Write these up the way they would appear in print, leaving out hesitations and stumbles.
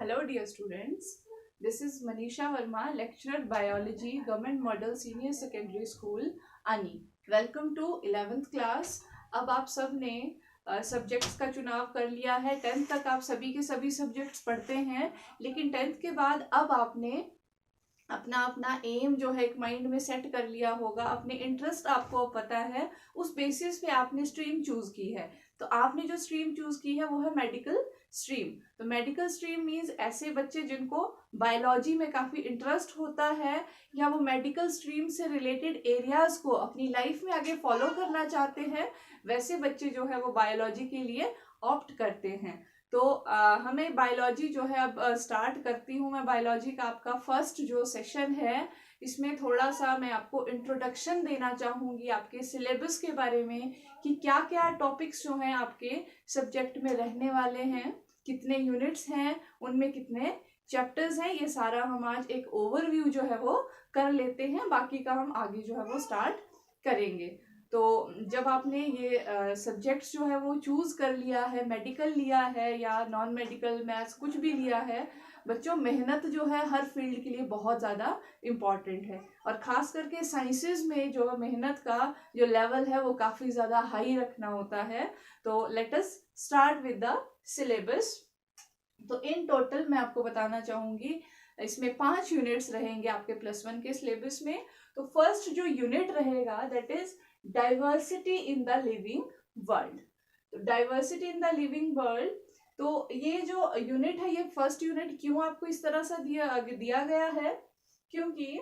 Hello dear students, this is Manisha Verma, lecturer biology, government model senior secondary school, ANI. Welcome to 11th class. अब आप सब ने subjects का चुनाव कर लिया है। 10th तक आप सभी के सभी सब्जेक्ट्स पढ़ते हैं, लेकिन 10th के बाद अब आपने अपना अपना एम जो है एक माइंड में सेट कर लिया होगा। अपने इंटरेस्ट आपको पता है, उस बेसिस पे आपने स्ट्रीम चूज की है। तो आपने जो स्ट्रीम चूज की है वो है मेडिकल स्ट्रीम। तो मेडिकल स्ट्रीम मीन्स ऐसे बच्चे जिनको बायोलॉजी में काफी इंटरेस्ट होता है या वो मेडिकल स्ट्रीम से रिलेटेड एरियाज को अपनी लाइफ में आगे फॉलो करना चाहते हैं, वैसे बच्चे जो है वो बायोलॉजी के लिए ऑप्ट करते हैं। तो हमें बायोलॉजी जो है अब स्टार्ट करती हूँ मैं। बायोलॉजी का आपका फर्स्ट जो सेशन है, इसमें थोड़ा सा मैं आपको इंट्रोडक्शन देना चाहूँगी आपके सिलेबस के बारे में कि क्या क्या टॉपिक्स जो हैं आपके सब्जेक्ट में रहने वाले हैं, कितने यूनिट्स हैं, उनमें कितने चैप्टर्स हैं। ये सारा हम आज एक ओवरव्यू जो है वो कर लेते हैं, बाकी का हम आगे जो है वो स्टार्ट करेंगे। तो जब आपने ये सब्जेक्ट्स जो है वो चूज कर लिया है, मेडिकल लिया है या नॉन मेडिकल मैथ्स कुछ भी लिया है, बच्चों मेहनत जो है हर फील्ड के लिए बहुत ज़्यादा इम्पॉर्टेंट है। और ख़ास करके साइंसेस में जो मेहनत का जो लेवल है वो काफ़ी ज़्यादा हाई रखना होता है। तो let us start with the syllabus. तो इन टोटल मैं आपको बताना चाहूँगी, इसमें 5 यूनिट्स रहेंगे आपके +1 के सिलेबस में। तो फर्स्ट जो यूनिट रहेगा that is diversity in the living world. तो diversity in the living world, तो ये जो यूनिट है, ये फर्स्ट यूनिट क्यों आपको इस तरह से दिया गया है, क्योंकि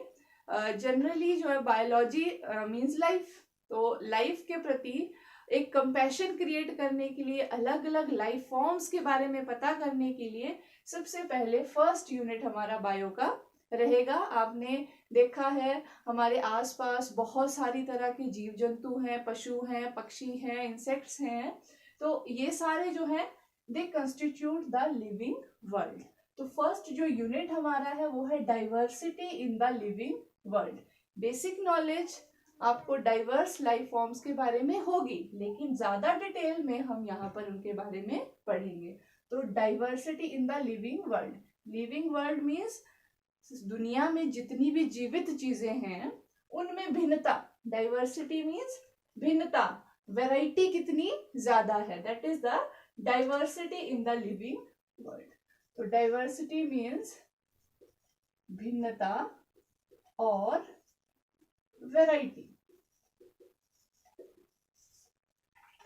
जनरली जो है बायोलॉजी मींस लाइफ। तो लाइफ के प्रति एक कंपैशन क्रिएट करने के लिए, अलग अलग लाइफ फॉर्म्स के बारे में पता करने के लिए सबसे पहले फर्स्ट यूनिट हमारा बायो का रहेगा। आपने देखा है हमारे आसपास बहुत सारी तरह के जीव जंतु हैं, पशु हैं, पक्षी हैं, इंसेक्ट्स हैं। तो ये सारे जो हैं दे कंस्टिट्यूट द लिविंग वर्ल्ड। तो फर्स्ट जो यूनिट हमारा है वो है diversity in the living world. Basic knowledge आपको डाइवर्स लाइफ फॉर्म्स के बारे में होगी, लेकिन ज्यादा डिटेल में हम यहाँ पर उनके बारे में पढ़ेंगे। तो diversity in the living world, living world means दुनिया में जितनी भी जीवित चीजें हैं उनमें भिन्नता। डाइवर्सिटी मीन्स भिन्नता, वैरायटी कितनी ज्यादा है, that is the diversity in the living world. तो डाइवर्सिटी मीन्स भिन्नता और वैरायटी।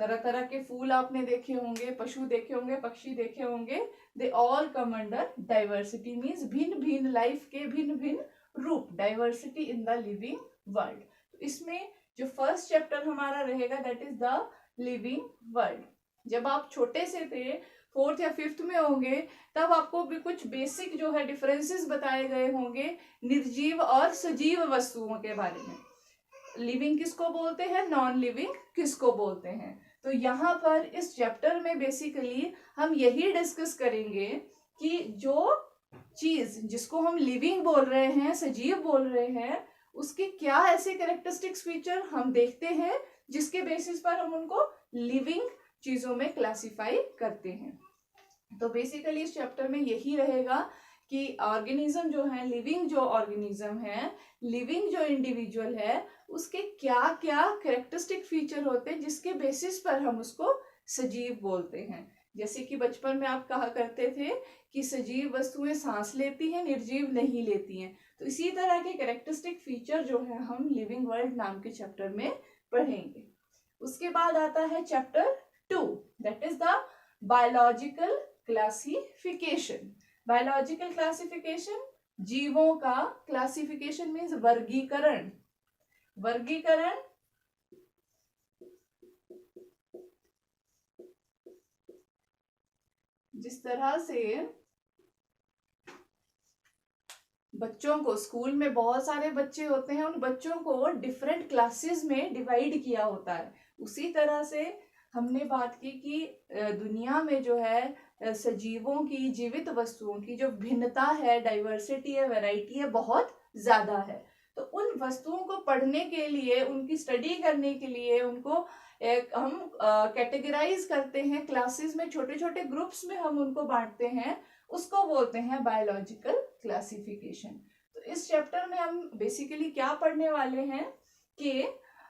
तरह तरह के फूल आपने देखे होंगे, पशु देखे होंगे, पक्षी देखे होंगे, they all come under diversity means भिन्न भिन्न लाइफ के भिन्न भिन्न रूप, diversity in the living world. तो इसमें जो फर्स्ट चैप्टर हमारा रहेगा that is the living world. जब आप छोटे से थे, 4th या 5th में होंगे, तब आपको भी कुछ बेसिक जो है डिफरेंसेस बताए गए होंगे निर्जीव और सजीव वस्तुओं के बारे में। लिविंग किसको बोलते हैं, नॉन लिविंग किसको बोलते हैं। तो यहाँ पर इस चैप्टर में बेसिकली हम यही डिस्कस करेंगे कि जो चीज जिसको हम लिविंग बोल रहे हैं, सजीव बोल रहे हैं, उसके क्या ऐसे कैरेक्टरिस्टिक्स फीचर हम देखते हैं जिसके बेसिस पर हम उनको लिविंग चीजों में क्लासिफाई करते हैं। तो बेसिकली इस चैप्टर में यही रहेगा कि ऑर्गेनिज्म जो है, लिविंग जो ऑर्गेनिज्म है, लिविंग जो इंडिविजुअल है, उसके क्या क्या कैरेक्टरिस्टिक फीचर होते हैं जिसके बेसिस पर हम उसको सजीव बोलते हैं। जैसे कि बचपन में आप कहा करते थे कि सजीव वस्तुएं सांस लेती हैं, निर्जीव नहीं लेती हैं। तो इसी तरह के कैरेक्टरिस्टिक फीचर जो है हम लिविंग वर्ल्ड नाम के चैप्टर में पढ़ेंगे। उसके बाद आता है chapter 2 that is the biological classification. Biological classification, जीवों का क्लासिफिकेशन मीन्स वर्गीकरण। वर्गीकरण जिस तरह से बच्चों को स्कूल में बहुत सारे बच्चे होते हैं, उन बच्चों को डिफरेंट क्लासेस में डिवाइड किया होता है, उसी तरह से हमने बात की कि दुनिया में जो है सजीवों की, जीवित वस्तुओं की जो भिन्नता है, डाइवर्सिटी है, वैरायटी है, बहुत ज्यादा है। तो उन वस्तुओं को पढ़ने के लिए, उनकी स्टडी करने के लिए उनको हम कैटेगराइज करते हैं क्लासेस में, छोटे छोटे ग्रुप्स में हम उनको बांटते हैं उसको बोलते हैं बायोलॉजिकल क्लासिफिकेशन। तो इस चैप्टर में हम बेसिकली क्या पढ़ने वाले हैं कि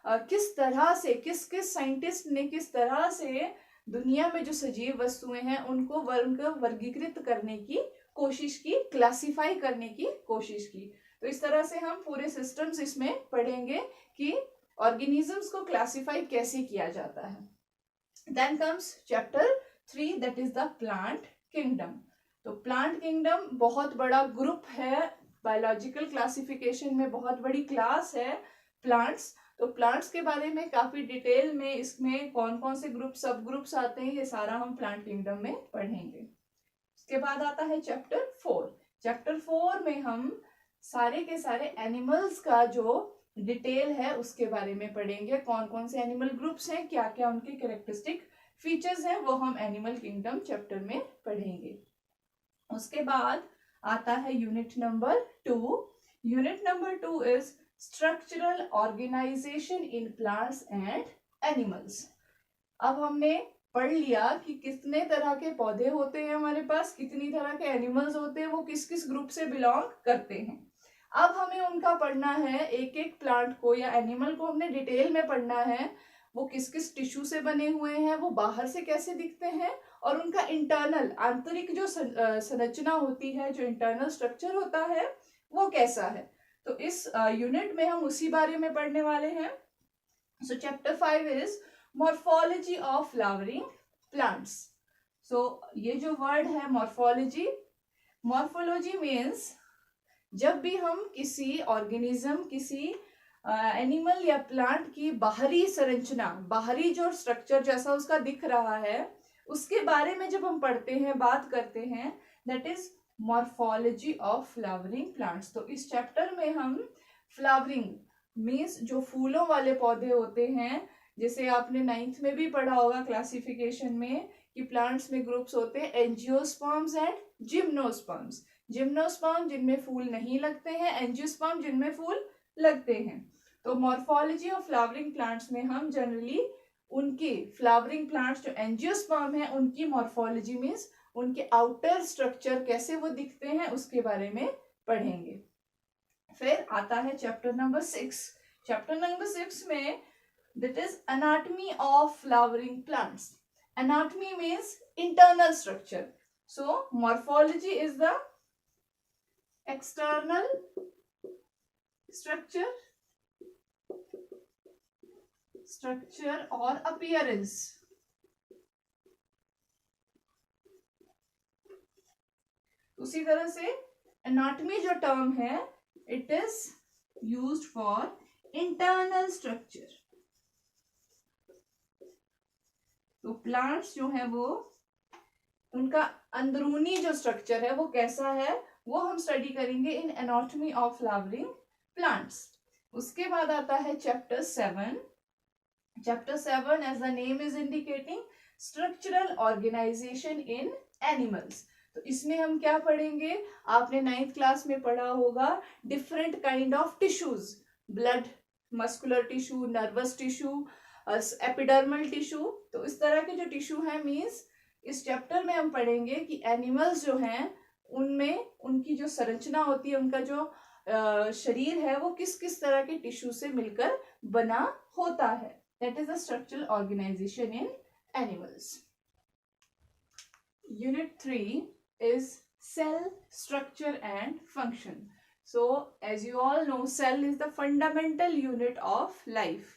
किस तरह से किस किस साइंटिस्ट ने किस तरह से दुनिया में जो सजीव वस्तुएं हैं उनको वर्गीकृत करने की कोशिश की, क्लासिफाई करने की कोशिश की। तो इस तरह से हम पूरे सिस्टम्स इसमें पढ़ेंगे कि ऑर्गेनिजम्स को क्लासिफाई कैसे किया जाता है। Then comes chapter 3 that is the plant kingdom. तो प्लांट किंगडम बहुत बड़ा ग्रुप है, बायोलॉजिकल क्लासिफिकेशन में बहुत बड़ी क्लास है प्लांट्स। तो प्लांट्स के बारे में काफी डिटेल में इसमें कौन कौन से ग्रुप सब ग्रुप्स आते हैं ये सारा हम प्लांट किंगडम में पढ़ेंगे। उसके बाद आता है चैप्टर 4। चैप्टर 4 में हम सारे के सारे एनिमल्स का जो डिटेल है उसके बारे में पढ़ेंगे, कौन कौन से एनिमल ग्रुप्स हैं, क्या क्या उनके कैरेक्टरिस्टिक फीचर्स हैं, वो हम एनिमल किंगडम चैप्टर में पढ़ेंगे। उसके बाद आता है unit number 2। Unit number 2 is structural organisation in plants and animals. अब हमने पढ़ लिया कि कितने तरह के पौधे होते हैं हमारे पास, कितनी तरह के एनिमल्स होते हैं, वो किस किस ग्रुप से बिलोंग करते हैं। अब हमें उनका पढ़ना है, एक एक प्लांट को या एनिमल को हमने डिटेल में पढ़ना है, वो किस किस टिश्यू से बने हुए हैं, वो बाहर से कैसे दिखते हैं, और उनका इंटरनल आंतरिक जो संरचना होती है, जो इंटरनल स्ट्रक्चर होता है वो कैसा है। तो इस यूनिट में हम उसी बारे में पढ़ने वाले हैं। So chapter 5 is morphology of flowering plants. So ये जो वर्ड है मॉर्फोलॉजी, मॉर्फोलॉजी मीन्स जब भी हम किसी ऑर्गेनिज्म, किसी एनिमल या प्लांट की बाहरी संरचना, बाहरी जो स्ट्रक्चर जैसा उसका दिख रहा है उसके बारे में जब हम पढ़ते हैं, बात करते हैं, that is morphology of flowering plants. तो इस चैप्टर में हम फ्लावरिंग मीन्स जो फूलों वाले पौधे होते हैं, जैसे आपने 9th में भी पढ़ा होगा क्लासिफिकेशन में कि प्लांट्स में ग्रुप्स होते हैं एंजियोस्पर्म्स एंड जिम्नोस्पर्म्स। जिम्नोस्पर्म जिनमें फूल नहीं लगते हैं, एंजियोस्पर्म जिनमें फूल लगते हैं। तो मॉर्फोलॉजी ऑफ फ्लावरिंग प्लांट्स में हम जनरली उनके फ्लावरिंग प्लांट्स जो एंजियोस्पर्म है उनकी मॉर्फोलॉजी मीन्स उनके आउटर स्ट्रक्चर कैसे वो दिखते हैं उसके बारे में पढ़ेंगे। फिर आता है चैप्टर नंबर 6। चैप्टर नंबर 6 में that is anatomy of flowering plants. Anatomy means internal structure. So morphology is the external structure और अपीयरेंस। उसी तरह से एनाटॉमी जो टर्म है it is used for internal structure. तो प्लांट्स जो है वो उनका अंदरूनी जो स्ट्रक्चर है वो कैसा है वो हम स्टडी करेंगे in anatomy of flowering plants. उसके बाद आता है chapter 7। Chapter 7 as the name is indicating structural organisation in animals. तो इसमें हम क्या पढ़ेंगे, आपने 9th क्लास में पढ़ा होगा different kind of tissues, blood, muscular tissue, nervous tissue, epidermal tissue. तो इस तरह के जो टिश्यू हैं मीन्स इस चैप्टर में हम पढ़ेंगे कि एनिमल्स जो हैं उनमें उनकी जो संरचना होती है, उनका जो शरीर है वो किस किस तरह के टिश्यू से मिलकर बना होता है। That is the structural organisation in animals. Unit 3 is cell structure and function. So as you all know, cell is the fundamental unit of life.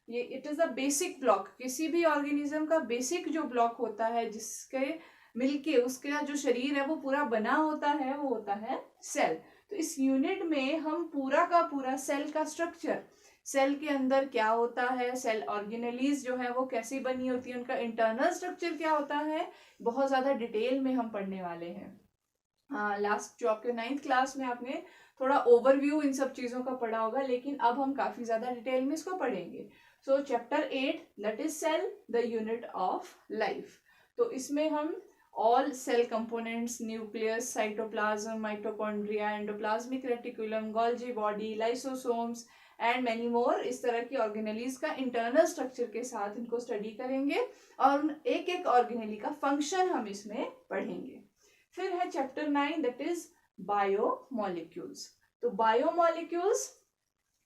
ये it is the basic block, किसी भी organism का basic जो block होता है जिसके मिलके उसका जो शरीर है वो पूरा बना होता है वो होता है सेल। तो इस यूनिट में हम पूरा का पूरा सेल का स्ट्रक्चर, सेल के अंदर क्या होता है, सेल ऑर्गेनेलीज जो है वो कैसी बनी होती है, उनका इंटरनल स्ट्रक्चर क्या होता है, बहुत ज्यादा डिटेल में हम पढ़ने वाले हैं। लास्ट जो आपके 9th क्लास में आपने थोड़ा ओवरव्यू इन सब चीजों का पढ़ा होगा, लेकिन अब हम काफी ज्यादा डिटेल में इसको पढ़ेंगे। So chapter 8 that is cell the unit of life. तो इसमें हम all cell components, nucleus, cytoplasm, mitochondria, endoplasmic reticulum, Golgi body, lysosomes and many more, इस तरह की ऑर्गेनेलीज का इंटरनल स्ट्रक्चर के साथ इनको स्टडी करेंगे और एक एक ऑर्गेनेली का फंक्शन हम इसमें पढ़ेंगे। फिर है चैप्टर 9 दैट इज बायोमोलिक्यूल्स। तो biomolecules,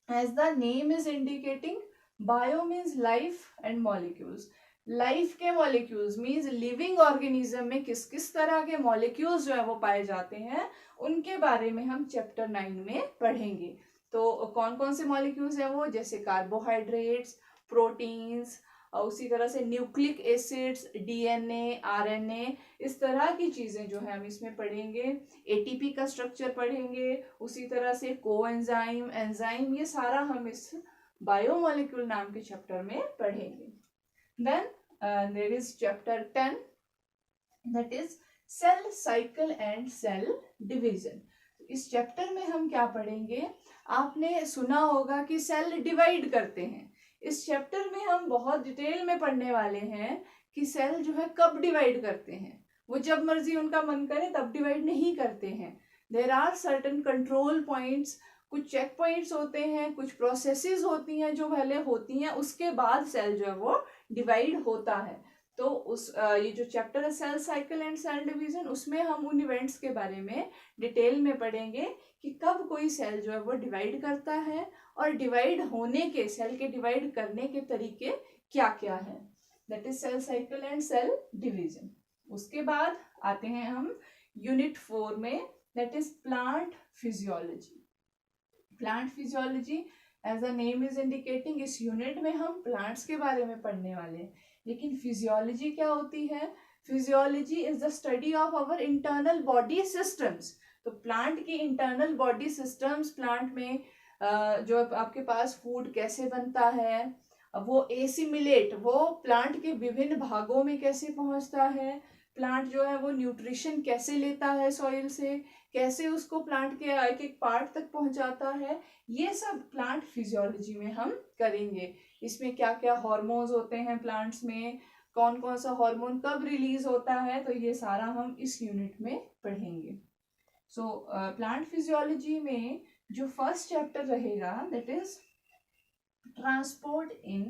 as the name is indicating, bio means life and molecules. Life के मॉलिक्यूल्स मीन्स लिविंग ऑर्गेनिज्म में किस किस तरह के मॉलिक्यूल्स जो है वो पाए जाते हैं, उनके बारे में हम चैप्टर 9 में पढ़ेंगे। तो कौन कौन से मॉलिक्यूल्स हैं वो, जैसे कार्बोहाइड्रेट्स, प्रोटीन्स, उसी तरह से न्यूक्लिक एसिड्स, डीएनए, आरएनए, इस तरह की चीजें जो है हम इसमें पढ़ेंगे। एटीपी का स्ट्रक्चर पढ़ेंगे, उसी तरह से कोएंजाइम, एंजाइम, ये सारा हम इस बायोमोलिक्यूल नाम के चैप्टर में पढ़ेंगे। Then there is chapter 10 that is cell cycle and cell division. इस चैप्टर में हम क्या पढ़ेंगे, आपने सुना होगा कि सेल डिवाइड करते हैं। इस चैप्टर में हम बहुत डिटेल में पढ़ने वाले हैं कि सेल जो है कब डिवाइड करते हैं। वो जब मर्जी उनका मन करे तब डिवाइड नहीं करते हैं। There are certain control points, कुछ चेक पॉइंट्स होते हैं, कुछ प्रोसेसेस होती हैं जो पहले होती हैं, उसके बाद सेल जो है वो डिवाइड होता है। तो उस ये जो चैप्टर है cell cycle and cell division, उसमें हम उन इवेंट्स के बारे में डिटेल में पढ़ेंगे कि कब कोई सेल जो है वो डिवाइड करता है और डिवाइड होने के, सेल के डिवाइड करने के तरीके क्या क्या है। That is cell cycle and cell division. उसके बाद आते हैं हम यूनिट 4 में, that is plant physiology. Plant physiology as the name is indicating, इस यूनिट में हम प्लांट्स के बारे में पढ़ने वाले हैं। लेकिन फिजियोलॉजी क्या होती है? Physiology is the study of our internal body systems. तो प्लांट की इंटरनल बॉडी सिस्टम्स, प्लांट में जो आपके पास फूड कैसे बनता है, वो एसिमिलेट, वो प्लांट के विभिन्न भागों में कैसे पहुंचता है, प्लांट जो है वो न्यूट्रिशन कैसे लेता है सॉइल से, कैसे उसको प्लांट के एक एक पार्ट तक पहुंचाता है, ये सब प्लांट फिजियोलॉजी में हम करेंगे। इसमें क्या क्या हार्मोन्स होते हैं प्लांट्स में, कौन कौन सा हार्मोन कब रिलीज होता है, तो ये सारा हम इस यूनिट में पढ़ेंगे। सो प्लांट फिजियोलॉजी में जो फर्स्ट चैप्टर रहेगा that is transport in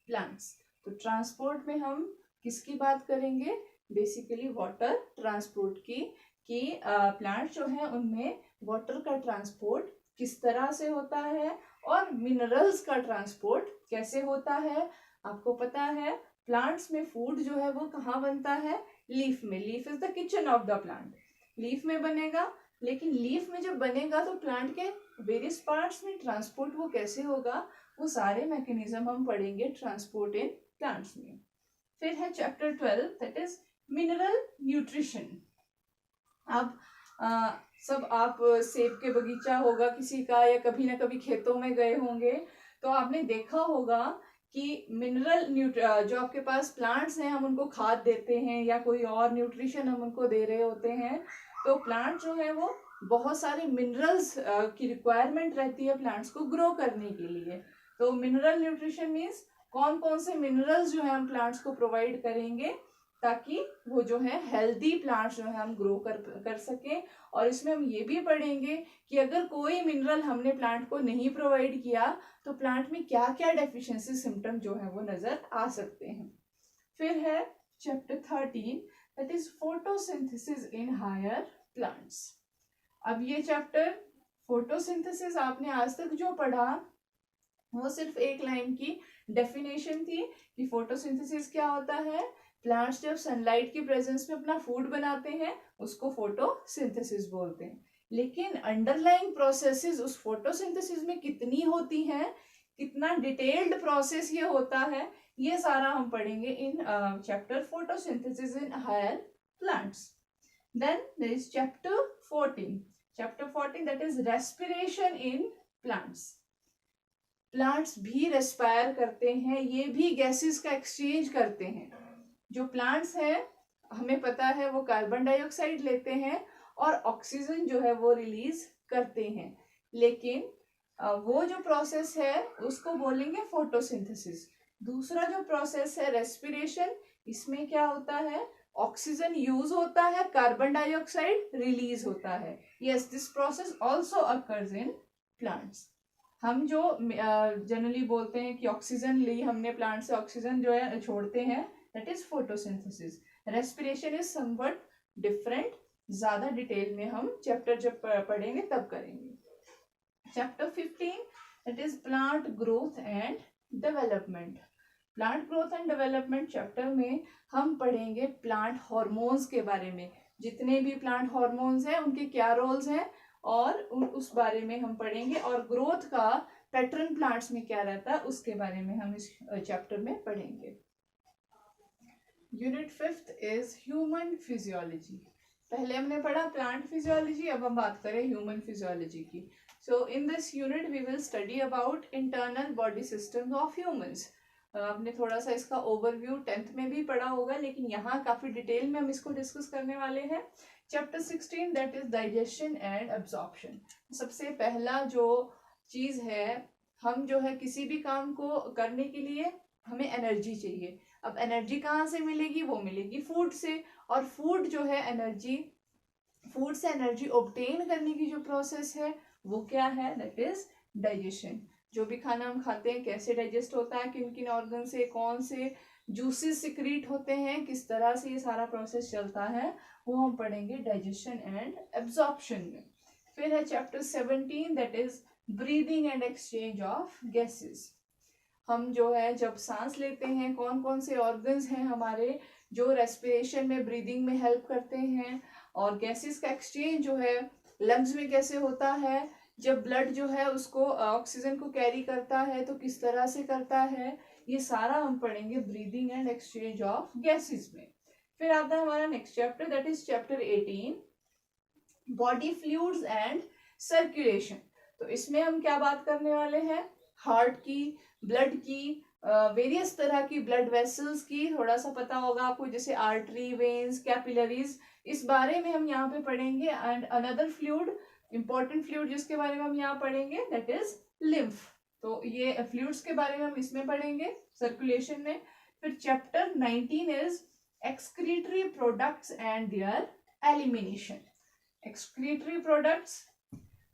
plants. तो ट्रांसपोर्ट में हम किसकी बात करेंगे? बेसिकली वाटर ट्रांसपोर्ट की, कि प्लांट जो है उनमें वाटर का ट्रांसपोर्ट किस तरह से होता है और मिनरल्स का ट्रांसपोर्ट कैसे होता है। आपको पता है प्लांट्स में फूड जो है वो कहाँ बनता है? लीफ में। Leaf is the kitchen of the plant. Leaf में बनेगा, लेकिन लीफ में जब बनेगा तो प्लांट के वेरियस पार्ट्स में ट्रांसपोर्ट वो कैसे होगा, वो सारे मैकेनिज्म हम पढ़ेंगे ट्रांसपोर्ट इन प्लांट्स में। फिर है chapter 12 that is mineral nutrition. अब सब आप सेब के बगीचा होगा किसी का, या कभी ना कभी खेतों में गए होंगे, तो आपने देखा होगा कि मिनरल जो आपके पास प्लांट्स हैं, हम उनको खाद देते हैं या कोई और न्यूट्रिशन हम उनको दे रहे होते हैं, तो प्लांट जो है वो बहुत सारे मिनरल्स की रिक्वायरमेंट रहती है प्लांट्स को ग्रो करने के लिए। तो मिनरल न्यूट्रिशन मीन्स कौन कौन से मिनरल्स जो है हम प्लांट्स को प्रोवाइड करेंगे ताकि वो जो है हेल्दी प्लांट्स जो है हम ग्रो कर सकें। और इसमें हम ये भी पढ़ेंगे कि अगर कोई मिनरल हमने प्लांट को नहीं प्रोवाइड किया तो प्लांट में क्या क्या डेफिशिएंसी सिम्टम जो है वो नजर आ सकते हैं। फिर है chapter 13 that is photosynthesis in higher plants. अब ये चैप्टर फोटोसिंथेसिस आपने आज तक जो पढ़ा वो सिर्फ एक लाइन की डेफिनेशन थी कि फोटोसिंथेसिस क्या होता है। प्लांट्स जब सनलाइट की प्रेजेंस में अपना फूड बनाते हैं उसको फोटोसिंथेसिस बोलते हैं। लेकिन अंडरलाइंग प्रोसेसेस उस फोटोसिंथेसिस में कितनी होती हैं, कितना डिटेल्ड प्रोसेस ये होता है, ये सारा हम पढ़ेंगे in chapter photosynthesis in higher plants. Then there is chapter 14 that is respiration in plants. Plants भी रेस्पायर करते हैं, ये भी गैसेस का एक्सचेंज करते हैं। जो प्लांट्स हैं हमें पता है वो कार्बन डाइऑक्साइड लेते हैं और ऑक्सीजन जो है वो रिलीज करते हैं, लेकिन वो जो प्रोसेस है उसको बोलेंगे फोटोसिंथेसिस। दूसरा जो प्रोसेस है रेस्पिरेशन, इसमें क्या होता है? ऑक्सीजन यूज होता है, कार्बन डाइऑक्साइड रिलीज होता है। Yes, this process also occurs in plants. हम जो जनरली बोलते हैं कि ऑक्सीजन ली हमने प्लांट से, ऑक्सीजन जो है छोड़ते हैं, that is photosynthesis. Respiration is somewhat different. ज्यादा डिटेल में हम चैप्टर जब पढ़ेंगे तब करेंगे। Chapter 15 that is plant growth and development. Plant growth and development chapter में हम पढ़ेंगे प्लांट हॉर्मोन्स के बारे में। जितने भी प्लांट हॉर्मोन्स हैं उनके क्या रोल्स हैं और उस बारे में हम पढ़ेंगे, और ग्रोथ का पैटर्न प्लांट्स में क्या रहता है उसके बारे में हम इस चैप्टर में पढ़ेंगे। Unit 5 is human physiology. पहले हमने पढ़ा प्लांट फिजियोलॉजी, अब हम बात करें ह्यूमन फिजियोलॉजी की। So in this unit we will study about internal body system of humans. आपने थोड़ा सा इसका ओवरव्यू 10th में भी पढ़ा होगा, लेकिन यहाँ काफी डिटेल में हम इसको डिस्कस करने वाले हैं। Chapter 16 that is digestion and absorption. सबसे पहला जो चीज है, हम जो है किसी भी काम को करने के लिए हमें एनर्जी चाहिए। अब एनर्जी कहाँ से मिलेगी? वो मिलेगी फूड से, और फूड जो है एनर्जी, फूड से एनर्जी ऑब्टेन करने की जो प्रोसेस है वो क्या है? That is digestion. जो भी खाना हम खाते हैं कैसे डाइजेस्ट होता है, किन किन ऑर्गन से, कौन से जूसेस सिक्रीट होते हैं, किस तरह से ये सारा प्रोसेस चलता है, वो हम पढ़ेंगे डाइजेशन एंड एब्जॉर्प्शन में। फिर है chapter 17 that is breathing and exchange of gases. हम जो है जब सांस लेते हैं, कौन कौन से ऑर्गन्स हैं हमारे जो रेस्पिरेशन में, ब्रीदिंग में हेल्प करते हैं, और गैसेस का एक्सचेंज जो है लंग्स में कैसे होता है, जब ब्लड जो है उसको ऑक्सीजन को कैरी करता है तो किस तरह से करता है, ये सारा हम पढ़ेंगे breathing and exchange of gases में। फिर आता है हमारा next chapter that is chapter 18 body fluids and circulation. तो इसमें हम क्या बात करने वाले हैं? हार्ट की, ब्लड की, वेरियस तरह की ब्लड वेसल्स की, थोड़ा सा पता होगा आपको, जैसे आर्टरी, वेन्स, कैपिलरीज, इस बारे में हम यहाँ पे पढ़ेंगे। And another fluid, important fluid जिसके बारे में हम यहाँ पढ़ेंगे दैट इज लिम्फ। तो ये फ्लूइड्स के बारे में हम इसमें पढ़ेंगे सर्कुलेशन में। फिर chapter 19 is excretory products and there elimination. Excretory products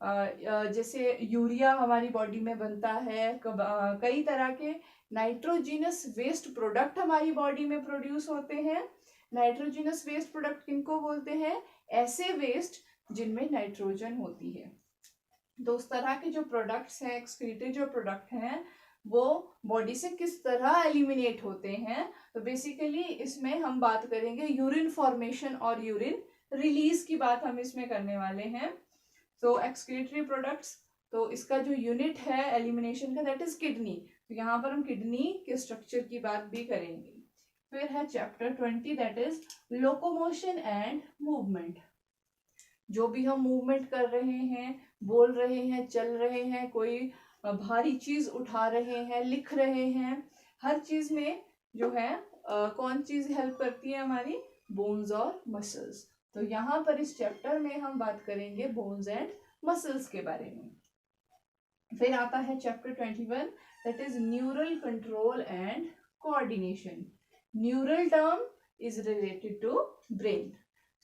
जैसे यूरिया हमारी बॉडी में बनता है, कई तरह के नाइट्रोजिनस वेस्ट प्रोडक्ट हमारी बॉडी में प्रोड्यूस होते हैं। नाइट्रोजिनस वेस्ट प्रोडक्ट किनको बोलते हैं? ऐसे वेस्ट जिनमें नाइट्रोजन होती है। तो उस तरह के जो प्रोडक्ट्स हैं, एक्सक्रीटरी जो प्रोडक्ट हैं, वो बॉडी से किस तरह एलिमिनेट होते हैं। तो बेसिकली इसमें हम बात करेंगे यूरिन फॉर्मेशन और यूरिन रिलीज की बात हम इसमें करने वाले हैं। तो एक्सक्रीटरी प्रोडक्ट्स, तो इसका जो यूनिट है एलिमिनेशन का दैट इज किडनी। तो यहाँ पर हम किडनी के स्ट्रक्चर की बात भी करेंगे। फिर है chapter 20 that is locomotion and movement. जो भी हम मूवमेंट कर रहे हैं, बोल रहे हैं, चल रहे हैं, कोई भारी चीज उठा रहे हैं, लिख रहे हैं, हर चीज में जो है कौन चीज हेल्प करती है? हमारी बोन्स और मसल्स। तो यहाँ पर इस चैप्टर में हम बात करेंगे बोन्स एंड मसल्स के बारे में। फिर आता है chapter 21 that is neural control and coordination. Neural term is related to brain.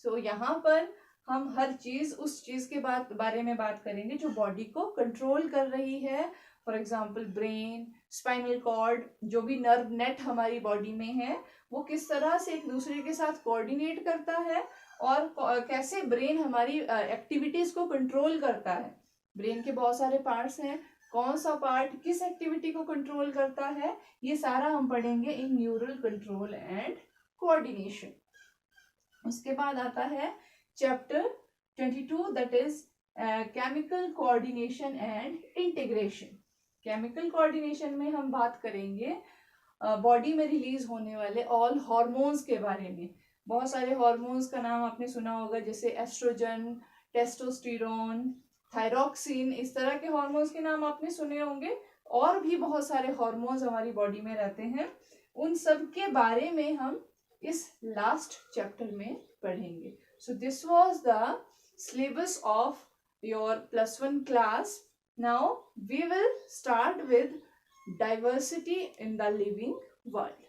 So यहाँ पर हम हर चीज, उस चीज के बारे में बात करेंगे जो बॉडी को कंट्रोल कर रही है। For example brain, spinal cord, जो भी नर्व नेट हमारी बॉडी में है वो किस तरह से एक दूसरे के साथ कोऑर्डिनेट करता है, और कैसे ब्रेन हमारी एक्टिविटीज को कंट्रोल करता है। ब्रेन के बहुत सारे पार्ट्स हैं, कौन सा पार्ट किस एक्टिविटी को कंट्रोल करता है, ये सारा हम पढ़ेंगे इन न्यूरल कंट्रोल एंड कोऑर्डिनेशन। उसके बाद आता है chapter 22 that is chemical coordination and integration. Chemical coordination में हम बात करेंगे बॉडी में रिलीज होने वाले ऑल हार्मोन्स के बारे में। बहुत सारे हार्मोन्स का नाम आपने सुना होगा, जैसे एस्ट्रोजन, टेस्टोस्टेरोन, थायरॉक्सिन, इस तरह के हार्मोन्स के नाम आपने सुने होंगे। और भी बहुत सारे हार्मोन्स हमारी बॉडी में रहते हैं, उन सब के बारे में हम इस लास्ट चैप्टर में पढ़ेंगे। So this was the syllabus of your +1 class. Now we will start with diversity in the living world.